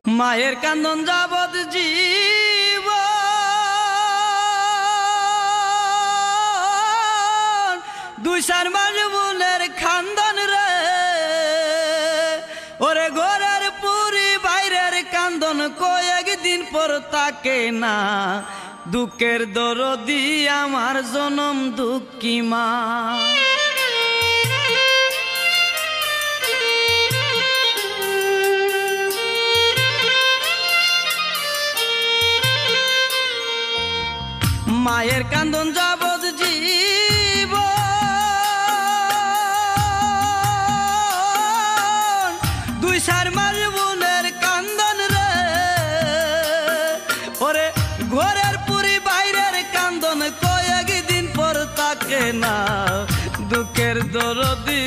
মায়ের কান্দন যাবৎ জীব দুই চার মাস বুনের খান্দন রে ওরে ঘরের পুরি বাইরের কান্দন কয়েকদিন পর তাকে না দুঃখের দরদি আমার জনম দুঃখী মা। মায়ের কান্দন যাবৎ জীব দুই চার মাস বুনের কান্দন রে ওরে ঘরের পুরি বাইরের কান্দন কয়েকদিন পর তাকে না দুঃখের দরদি